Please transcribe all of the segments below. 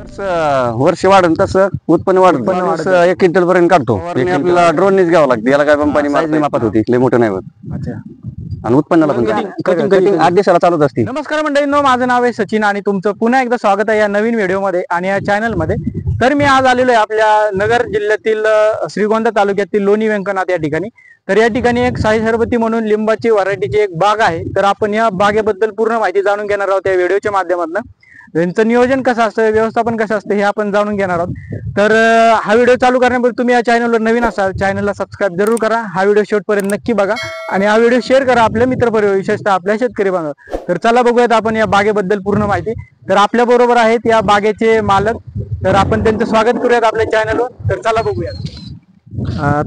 वर्ष वाढन तसं उत्पन्न वाढत. एक क्विंटल पर्यंत काढतो. आपल्याला ड्रोननेच घ्यावं लागतं. याला काय पंपानी मापात होती, लय मोठं नाही होत. अच्छा. आणि उत्पन्नाला पण कटिंग 8 दिवसाला चालत असते. नमस्कार मंडळींनो, माझं नाव आहे सचिन आणि तुमचं पुन्हा एकदा स्वागत आहे या नवीन व्हिडिओमध्ये आणि या चॅनल मध्ये. तर मी आज आलेलो आहे आपल्या नगर जिल्ह्यातील श्रीगोंदा तालुक्यातील लोणी व्यंकनाथ या ठिकाणी. तर या ठिकाणी एक साई सरबती म्हणून लिंबाची व्हरायटीची एक बाग आहे. तर आपण या बागेबद्दल पूर्ण माहिती जाणून घेणार आहोत या व्हिडिओच्या माध्यमातून. यांचं नियोजन कसं असतं, व्यवस्थापन कसं असतं हे आपण जाणून घेणार आहोत. तर हा व्हिडिओ चालू करण्यापूर्वी तुम्ही या चॅनलवर नवीन असाल, चॅनलला सबस्क्राईब जरूर करा. हा व्हिडिओ शेवटपर्यंत नक्की बघा आणि हा व्हिडिओ शेअर करा आपल्या मित्रपरिवार, विशेषतः आपल्या शेतकरी बांधव. तर चला बघूयात आपण या बागेबद्दल पूर्ण माहिती. तर आपल्या बरोबर आहेत या बागेचे मालक, तर आपण त्यांचं स्वागत करूयात आपल्या चॅनलवर. तर चला बघूयात.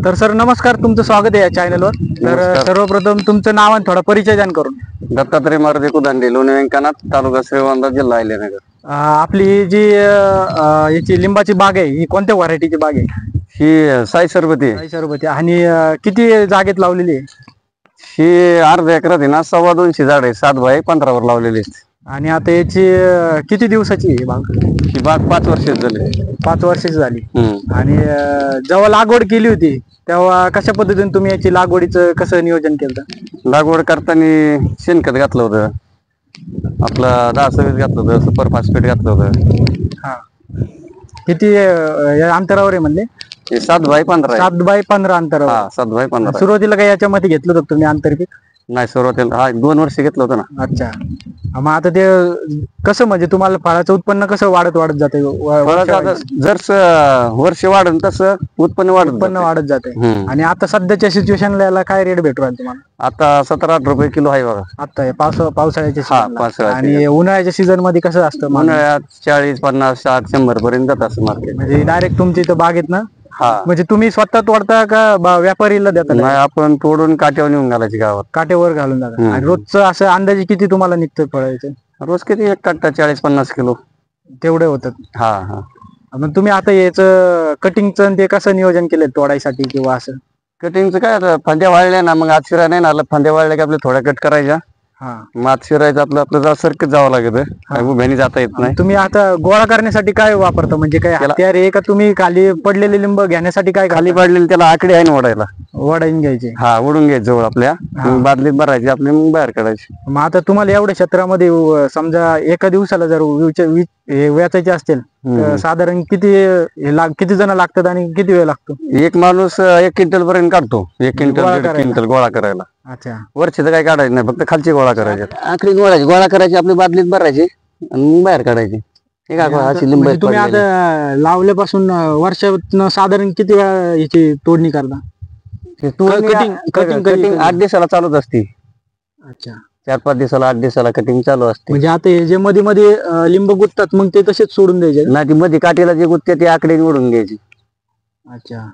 तर सर नमस्कार, तुमचं स्वागत आहे या चॅनलवर. तर सर्वप्रथम तुमचं नाव आणि थोडा परिचय द्या करून. दत्तात्रय मारुती कुदांडे, लोणी व्यंकनाथ, तालुका श्रीगोंदा, जिल्हा अहिल्यानगर. आपली जी याची लिंबाची बाग आहे ही कोणत्या व्हरायटीची बाग आहे? ही साई सरबती. साई सरबती. आणि किती जागेत लावलेली आहे? ही अर्ध्या एकरात आहे ना, 225 झाड आहे. 7 बाय 15 वर लावलेली. आणि आता याची किती दिवसाची आहे बाग? ही बाग 5 वर्षाची झाली. 5 वर्षाची झाली. आणि जेव्हा लागवड केली होती तेव्हा कशा पद्धतीने तुम्ही याची लागवडीचं कसं नियोजन केलं? लागवड करताना शेणखत घातलं होतं, आपलं 10-20 घातलं होतं, सुपर फॉस्फेट घातलं होतं. हा. किती या अंतरावर आहे म्हणले? 7 बाय 15. 7 बाय 15 अंतरावर. 7 बाय 15. सुरुवातीला काही याच्यामध्ये घेतलं होतं तुम्ही आंतरपीक? नाही, सुरुवातीला 2 वर्ष घेतलं होतं ना. अच्छा. मग आता ते कसं म्हणजे तुम्हाला फळाचं उत्पन्न कसं वाढत जाते? जर वर्ष वाढन तसं उत्पन्न वाढत जाते. आणि आता सध्याच्या सिच्युएशनला याला काय रेट भेटू राहील तुम्हाला? आता 17-18 रुपये किलो आहे बघा. आता पावसाळ्याच्या आणि उन्हाळ्याच्या सीझन मध्ये कसं असतं? उन्हाळ्यात 40, 50, 60, 100 पर्यंत जात असं मार्केट. म्हणजे डायरेक्ट तुमच्या इथं बागेत ना? म्हणजे तुम्ही स्वतः तोडता का व्यापारीला देता? नाही, आपण तोडून काट्यावर नेऊन घालायची गावात. काट्यावर घालून जाता. आणि रोजचं असं अंदाजे किती तुम्हाला निघतं फळायचं? रोज किती एक कट्टा 40-50 किलो तेवढे होतात. हा. मग तुम्ही आता याचं कटिंगचं ते कसं नियोजन केलं तोडायसाठी किंवा असं? कटिंगचं काय, आता फांद्या वाळल्या ना, मग आज शिराय नाही ना, फांद्या वाळल्या की आपल्या थोड्या कट करायच्या. मात शिरायचं आपलं सरकत जावं लागत, उभ्याने जाता येत नाही. तुम्ही आता गोळा करण्यासाठी काय वापरता? म्हणजे काय हत्यार आहे का तुम्ही खाली पडलेले लिंब घेण्यासाठी काय? खाली पडलेले त्याला आकडे आहे ना ओढायला. ओढायला घ्यायचे? ओढून घ्यायचं जवळ आपल्या, बादलीत भरायची आपली, मग बाहेर काढायची. मग आता तुम्हाला एवढ्या क्षेत्रामध्ये समजा एका दिवसाला जर वेचायचे असतील तर साधारण किती जण लागतात आणि किती वेळ लागतो? एक माणूस 1 क्विंटल पर्यंत काढतो. 1 क्विंटल 1.5 क्विंटल गोळा करायला. अच्छा. वरचे काय काढायचं नाही, फक्त खालची गोळा करायची. आखरी गोळा करायची, आपली बादलीत भरायची आणि मग बाहेर काढायची. तुम्ही आता लावल्यापासून वर्षात साधारण किती वेळा याची तोडणी करता? कटिंग 8 दिवसाला चालूच असते. अच्छा. 4-5 दिवसाला, 8 दिवसाला कटिंग चालू असते. म्हणजे आता हे जे मध्ये मध्ये लिंब गुंततात मग ते तसेच सोडून द्यायचे? नाही, ती मध्ये काठीला जे गुंतते ते आकडे निवडून घ्यायची. अच्छा.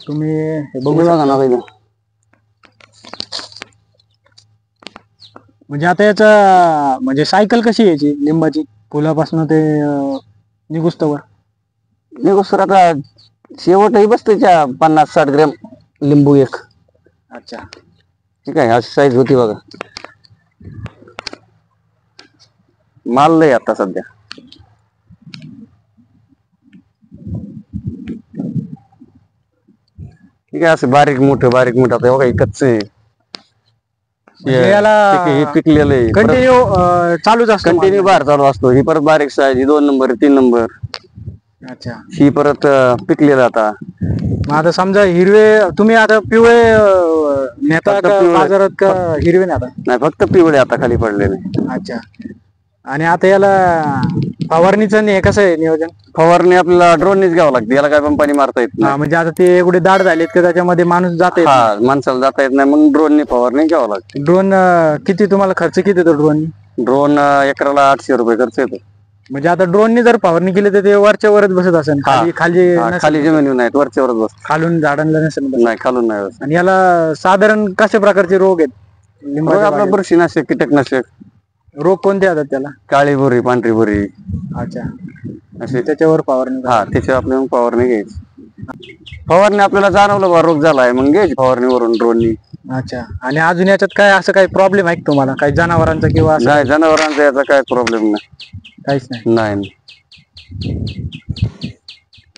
तुम्ही बघू बघा ना. म्हणजे आता याचा म्हणजे सायकल कशी यायची लिंबाची फुलापासून ते निघुस्तवर आता शेवटही बसते 50-60 ग्रॅम लिंबू एक. अच्छा. ठीक आहे, अशी साईज होती बघा. माल लय आता सध्या. ठीक आहे, असं बारीक मोठं आता बघा कच्चे पिकलेलं आहे. कंटिन्यू चालूच असतो. कंटिन्यू बाहेर चालू असतो. ही परत बारीक साईज, 2 नंबर 3 नंबर. अच्छा. ही परत पिकलेलं. आता मग आता समजा हिरवे तुम्ही आता पिवळे नेता का बाजारात का हिरवे नेता? नाही, फक्त पिवळे आता खाली पडलेले. अच्छा. आणि आता याला फवारणीचं नाही कसं आहे नियोजन? फवारणी आपल्याला ड्रोननेच घ्यावं लागते. याला काय पंपानी मारता येत नाही. म्हणजे आता ते एवढे दाट झालेत की त्याच्यामध्ये माणूस जाता येत नाही. माणसाला जाता येत नाही, मग ड्रोनने फवारणी घ्यावं लागते. ड्रोन किती तुम्हाला खर्च किती येतो ड्रोन? ड्रोन एकराला 800 रुपये खर्च येतो. म्हणजे आता ड्रोनने जर फवारणी केली तर ते वरच्या वरच बसत असेल? खाली जमिनी नाहीत, वरच्यावरच बसत. खालून झाडांना नसेल? नाही, खालून नाही. आणि याला साधारण कशा प्रकारचे रोग आहेत? आपला बुरशीनाशक, कीटकनाशक. रोग कोणते येतात त्याला? काळी बोरी, पांढरी बोरी. अच्छा. असे त्याच्यावर फवारणी? त्याच्यावर आपल्याला फवारणी घ्यायची. फवारणी आपल्याला जाणवलं बा रोग झालाय मग घ्यायची फवारणीवरून ड्रोननी. अच्छा. आणि अजून याच्यात काय असं काही प्रॉब्लेम आहे का तुम्हाला काही जनावरांचा किंवा असं नाही जनावरांचा याचा काय प्रॉब्लेम नाही. काहीच नाही? नाही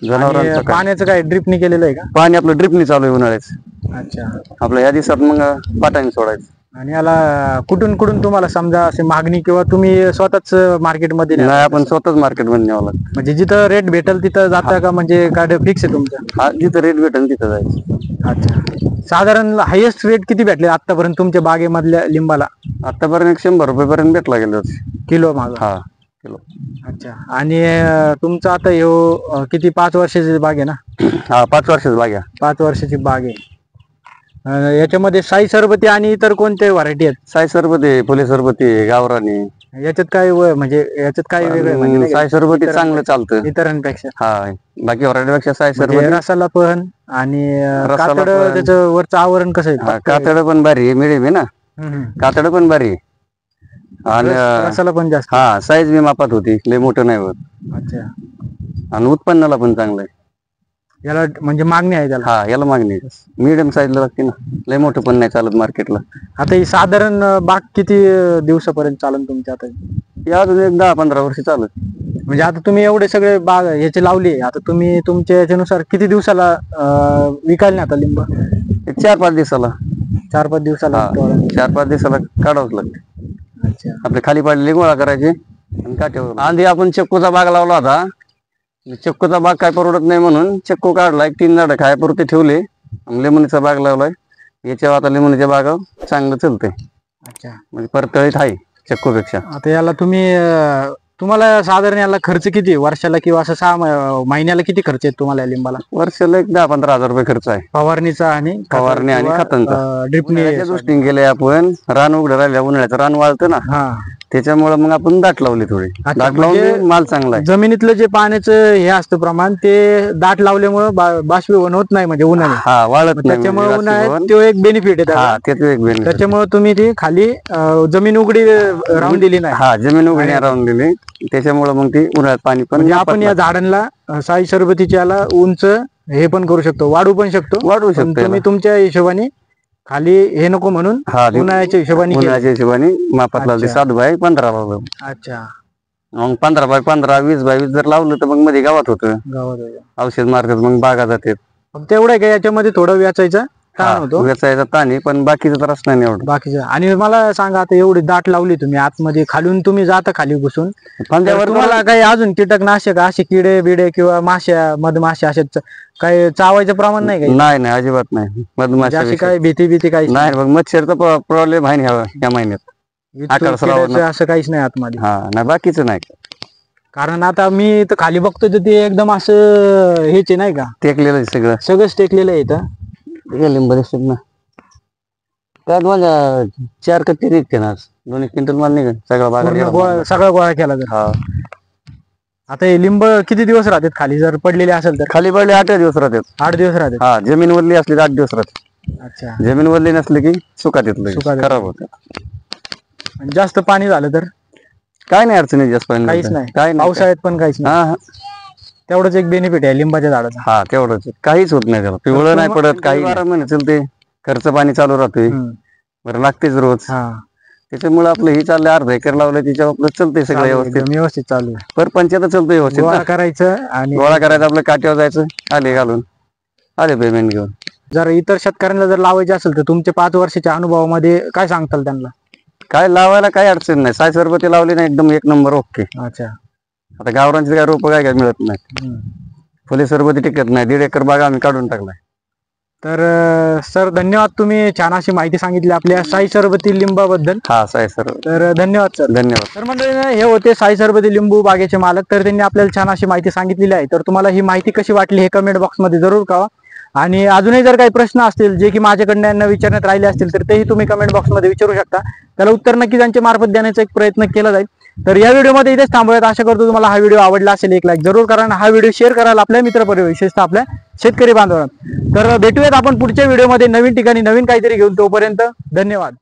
जनावरांचं आणि पाण्याचं काय ड्रिपनी केलेलं आहे का? पाणी आपलं ड्रिपनी चालू आहे उन्हाळ्याचं. अच्छा. आपल्या या दिवसात मग पाटाने सोडायचं. आणि याला कुठून कुठून तुम्हाला समजा असे मागणी किंवा तुम्ही स्वतःच मार्केटमध्ये नाही आपण स्वतःच मार्केट मध्ये न्यावं लागतं. म्हणजे जिथं रेट भेटेल तिथं जाता का म्हणजे काय फिक्स आहे तुमचं? हा जिथं रेट भेटेल तिथं जायचं. अच्छा. साधारण हायेस्ट रेट किती भेटले आतापर्यंत तुमच्या बागेमधल्या लिंबाला? आतापर्यंत 100 रुपयेपर्यंत भेटला गेलो. किलो माग? हा किलो. अच्छा. आणि तुमचं आता ह्यो किती 5 वर्षाची बाग आहे ना? हा 5 वर्षाची बाग आहे. 5 वर्षाची बाग आहे. याच्यामध्ये साई सरबती आणि इतर कोणते व्हरायटी आहेत? साई सरबती, फुले सरबती, गावरानी. याच्यात काय म्हणजे याच्यात काय वेगळं म्हणजे नाही का? साई सरबती चांगलं चालतं इतरांपेक्षा हा. बाकी व्हरायटीपेक्षा साई म्हणजे सरबती रसाला पण आणि रसाला कातड पण. त्याचं वरचं आवरण कसं आहे? कातड पण भारी आहे, मिडियम आहे ना. कातड पण भारी आहे. आणि रसाला पण जास्त? हा साईज बी मापात होती, लय मोठं नाही होत. अच्छा. आणि उत्पन्नाला पण चांगलं आहे. याला म्हणजे मागणी आहे त्याला? हा याला मागणी मीडियम साईजला लागते ना, लय मोठं पण नाही चालत मार्केटला. आता ही साधारण बाग किती दिवसापर्यंत चालेल तुमच्या आता? या अजून एक 10-15 वर्ष चालत. म्हणजे आता तुम्ही एवढे सगळे बाग याचे लावले, आता तुम्ही तुमच्या याच्यानुसार किती दिवसाला विकाल ना आता लिंब? 4-5 दिवसाला. 4-5 दिवसाला? 4-5 दिवसाला काढावंच लागते. अच्छा. आपले खाली पडलेले गोळा करायचे आणि काट्यावर. आधी आपण चिक्कूचा बाग लावला होता. चिक्कूचा बाग काय परवडत नाही म्हणून चिक्कू काढलाय, 3 झाडं खायापुरते ठेवले. लिंबणीचा बाग लावलाय. याच्यावर आता लिंबणीच्या बागावर चांगलं चालतंय. अच्छा. म्हणजे परतळीत आहे चिक्कूपेक्षा. आता याला तुम्हाला साधारण याला खर्च किती वर्षाला किंवा असं 6 महिन्याला किती खर्च आहे तुम्हाला या लिंबाला? वर्षाला एक 10-15 हजार रुपये खर्च आहे. फवारणीचा आणि फवारणी आणि खतांचा. ड्रिपने दृष्टीने गेले आपण. रान उघडं राहिल्या उन्हाळ्याचं रान वाळतं ना, हा त्याच्यामुळे मग आपण दाट लावली थोडी. दाट म्हणजे लावून माल चांगला आहे. जमिनीतलं जे पाण्याचं हे असतं प्रमाण ते दाट लावल्यामुळे बाष्पीभवन होत नाही म्हणजे उन्हाने. हा वाळत नाही त्याच्यामुळे म्हणजे उन्हाळ्यात बाष्पीभवन. तो एक बेनिफिट आहे त्याचा. हा त्याचं एक benefit. त्याच्यामुळे तुम्ही ती खाली जमीन उघडी राहून दिली नाही. हा जमीन उघडी राहून दिली, त्याच्यामुळे मग ती उन्हाळ्यात पाणी पण म्हणजे आपण या झाडांना साई सरबतीच्या याला उंच हे पण करू शकतो, वाढू पण शकतो. वाढवू पण शकतो. तुम्ही तुमच्या हिशोबाने खाली हे नको म्हणून हा उन्हाळ्याच्या हिशोबाने केलं. उन्हाळ्याच्या हिशोबाने मापात लावली. 7x15 लावलं. अच्छा. मग 15x15, 20x20 जर लावलं तर मग मध्ये गावात होतं. गावात औषध मारतात मग बागा जातात. फक्त एवढं आहे का याच्यामध्ये थोडं व्याचायचा ताण होतो? वेचायचा ताण पण बाकीचा त्रास नाही एवढं. बाकीचं. आणि मला सांगा आता एवढी दाट लावली तुम्ही आतमध्ये, खालून तुम्ही जाता खाली घुसून, फांद्यावर तुम्हाला काही अजून कीटकनाशक असे किडे बिडे किंवा माश्या मधमाशा असे काही चावायचं प्रमाण नाही काही? नाही अजिबात नाही. मधमाशा अशी काही भीती काही नाही. मग मच्छरचा प्रॉब्लेम आहे या महिन्यात. किड्याचं असं काहीच नाही आतमध्ये? हा नाही बाकीचं नाही. कारण आता मी तर खाली बघतो तर ते एकदम असं हेच आहे नाही का, टेकलेलं आहे सगळंच टेकलेलं आहे इथं. लिंब दिसत ना त्यात माझ्या 4 कट्टी निघते ना, 2 क्विंटल माल निघेल सगळा बागा. सगळा गोळा केला तर. हा. आता हे लिंब किती दिवस राहतात खाली जर पडलेले असेल तर? खाली पडले 8 दिवस राहतात. 8 दिवस राहतात? हा जमीन वरली असली तर 8 दिवस राहते. अच्छा. जमीन वरली नसली की सुकात येत, खराब होत. जास्त पाणी झालं तर काय नाही अडचणी, जास्त पाणी काहीच नाही? काय नाही. पावसाळ्यात पण काहीच नाही? हा तेवढंच एक बेनिफिट आहे लिंबाच्या झाडाचा. हा तेवढंच, काहीच होत नाही त्याला. पिवळं नाही पडत काही. 12 महिने चालते. खर्च पाणी चालू राहतोय. बरं लागतेच रोज. त्याच्यामुळे आपलं हे चाललंय. अर्धा एकर लावलंय त्याच्यावर आपलं चालतंय सगळं व्यवस्थित चालू आहे. परपंचायत चालतंय व्यवस्थित. गोळा करायचं आणि गोळा करायचं, आपलं काट्यावर जायचं, आले घालून आले पेमेंट घेऊन. जर इतर शेतकऱ्यांना जर लावायचे असेल तर तुमच्या 5 वर्षाच्या अनुभवामध्ये काय सांगताल त्यांना? काय लावायला काही अडचण नाही. साई सरबती लावली ना एकदम 1 नंबर ओके. अच्छा. आता गावरांचे काय रोप काय मिळत नाही. फुले सरबती टिकत नाही. 1.5 एकर बागा आम्ही काढून टाकलाय. तर सर धन्यवाद, तुम्ही छान अशी माहिती सांगितली आपल्या साई सरबती लिंबाबद्दल. हा साई सरबती. तर धन्यवाद सर. धन्यवाद. तर मंडळीने हे होते साई सरबती लिंबू बागेचे मालक. तर त्यांनी आपल्याला छान अशी माहिती सांगितलेली आहे. तर तुम्हाला ही माहिती कशी वाटली हे कमेंट बॉक्स मध्ये जरूर कळवा. आणि अजूनही जर काही प्रश्न असतील जे की माझ्याकडनं यांना विचारण्यात राहिले असतील तर तेही तुम्ही कमेंट बॉक्स मध्ये विचारू शकता. त्याला उत्तर नक्की त्यांच्या मार्फत देण्याचा एक प्रयत्न केला जाईल. तर या व्हिडिओमध्ये इथेच थांबूयात. आशा करतो तुम्हाला हा व्हिडिओ आवडला असेल. एक लाईक जरूर करा. हा व्हिडिओ शेअर कराल आपल्या मित्रपरिवार, विशेषतः आपल्या शेतकरी बांधवांना. तर भेटूयात आपण पुढच्या व्हिडिओमध्ये नवीन ठिकाणी नवीन काहीतरी घेऊन. तोपर्यंत धन्यवाद.